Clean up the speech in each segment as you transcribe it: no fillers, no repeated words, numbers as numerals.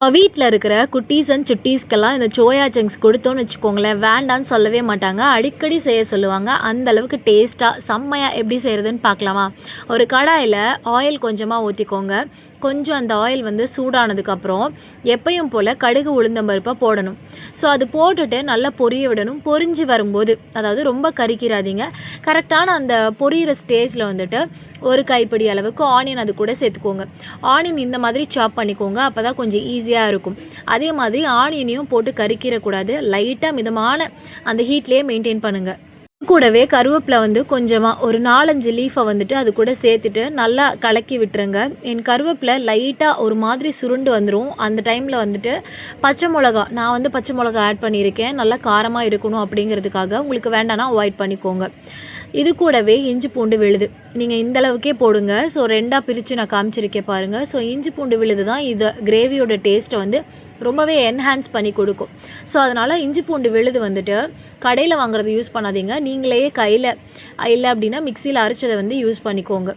வீட்டில் இருக்கிற குட்டீஸ் அண்ட் சுட்டீஸ்க்கெல்லாம் இந்த சோயா சங்க்ஸ் கொடுத்தோன்னு வச்சுக்கோங்களேன், வேண்டான்னு சொல்லவே மாட்டாங்க. அடிக்கடி செய்ய சொல்லுவாங்க. அந்த அளவுக்கு டேஸ்ட்டாக செம்மையாக எப்படி செய்கிறதுன்னு பார்க்கலாமா? ஒரு கடாயில் ஆயில் கொஞ்சமாக ஊற்றிக்கோங்க. கொஞ்சம் அந்த ஆயில் வந்து சூடானதுக்கப்புறம் எப்பயும் போல் கடுகு உளுந்தம்பருப்பை போடணும். ஸோ அது போட்டுட்டு நல்லா பொரிய விடணும். பொரிஞ்சு வரும்போது, அதாவது ரொம்ப கறிக்கிறாதீங்க, கரெக்டான அந்த பொரியிற ஸ்டேஜில் வந்துட்டு ஒரு கைப்பிடி அளவுக்கு ஆனியன் அது கூட சேர்த்துக்கோங்க. ஆனியன் இந்த மாதிரி சாப் பண்ணிக்கோங்க, அப்போ தான் கொஞ்சம் ஈஸியாக இருக்கும். அதே மாதிரி ஆனியனையும் போட்டு கறிக்கிறக்கூடாது, லைட்டாக மிதமான அந்த ஹீட்லேயே மெயின்டைன் பண்ணுங்கள். கூடவே கருவேப்பிலை வந்து கொஞ்சமாக ஒரு 4-5 லீஃபை வந்துட்டு அது கூட சேர்த்துட்டு நல்லா கலக்கி விட்டுருங்க. என் கருவேப்பிலை லைட்டாக ஒரு மாதிரி சுருண்டு வந்துடும். அந்த டைமில் வந்துட்டு பச்சை மிளகா, நான் வந்து பச்சை மிளகா ஆட் பண்ணியிருக்கேன், நல்லா காரமாக இருக்கணும் அப்படிங்கிறதுக்காக. உங்களுக்கு வேண்டானா அவாய்ட் பண்ணிக்கோங்க. இது கூடவே இஞ்சி பூண்டு விழுது நீங்கள் இந்தளவுக்கே போடுங்க. ஸோ 2ஆக பிரித்து நான் காமிச்சிருக்கேன் பாருங்கள். ஸோ இஞ்சி பூண்டு விழுது தான் இது கிரேவியோட டேஸ்ட்டை வந்து ரொம்பவே என்ஹான்ஸ் பண்ணி கொடுக்கும். ஸோ அதனால் இஞ்சி பூண்டு விழுது வந்துட்டு கடையில் வாங்குறது யூஸ் பண்ணாதீங்க, நீங்களே கையில் இல்லை அப்படின்னா மிக்சியில் அரைச்சதை வந்து யூஸ் பண்ணிக்கோங்க.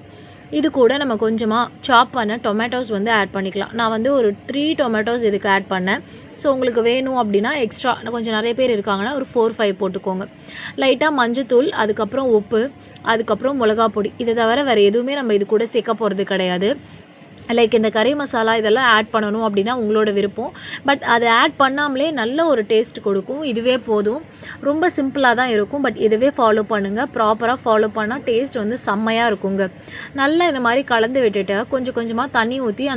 இது கூட நம்ம கொஞ்சமாக சாப் பண்ண டொமேட்டோஸ் வந்து ஆட் பண்ணிக்கலாம். நான் வந்து ஒரு 3 டொமேட்டோஸ் இதுக்கு ஆட் பண்ணேன். ஸோ உங்களுக்கு வேணும் அப்படின்னா எக்ஸ்ட்ரா கொஞ்சம் நிறைய பேர் இருக்காங்கன்னா ஒரு 4-5 போட்டுக்கோங்க. லைட்டாக மஞ்சத்தூள், அதுக்கப்புறம் உப்பு, அதுக்கப்புறம் மிளகா பொடி. இதை தவிர வேறு எதுவுமே நம்ம இது கூட சேர்க்க போகிறது கிடையாது. லைக் இந்த கறி மசாலா இதெல்லாம் ஆட் பண்ணணும் அப்படின்னா உங்களோட விருப்பம். பட் அதை ஆட் பண்ணாமலே நல்ல ஒரு டேஸ்ட் கொடுக்கும். இதுவே போதும். ரொம்ப சிம்பிளாக தான் இருக்கும், பட் இதுவே ஃபாலோ பண்ணுங்கள். ப்ராப்பராக ஃபாலோ பண்ணால் டேஸ்ட் வந்து செம்மையாக இருக்குங்க. நல்லா இந்த மாதிரி கலந்து விட்டுட்டு கொஞ்சம் கொஞ்சமாக தண்ணி ஊற்றி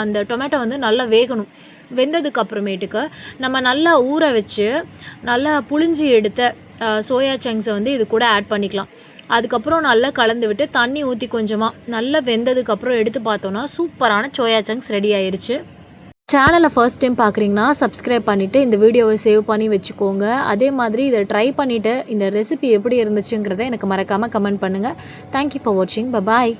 அந்த டொமேட்டோ வந்து நல்லா வேகணும். வெந்ததுக்கு அப்புறமேட்டுக்கு நம்ம நல்லா ஊற வச்சு நல்லா புழிஞ்சி எடுத்த சோயா சங்க்ஸை வந்து இது கூட ஆட் பண்ணிக்கலாம். அதுக்கப்புறம் நல்லா கலந்து விட்டு தண்ணி ஊற்றி கொஞ்சமாக நல்லா வெந்ததுக்கப்புறம் எடுத்து பார்த்தோன்னா சூப்பரான சோயா சங்க்ஸ் ரெடி ஆயிடுச்சு. சேனலை ஃபர்ஸ்ட் டைம் பார்க்குறீங்கன்னா சப்ஸ்கிரைப் பண்ணிவிட்டு இந்த வீடியோவை சேவ் பண்ணி வச்சுக்கோங்க. அதே மாதிரி இதை ட்ரை பண்ணிவிட்டு இந்த ரெசிபி எப்படி இருந்துச்சுங்கிறத எனக்கு மறக்காமல் கமெண்ட் பண்ணுங்கள். தேங்க்யூ ஃபார் வாட்சிங். பாய்.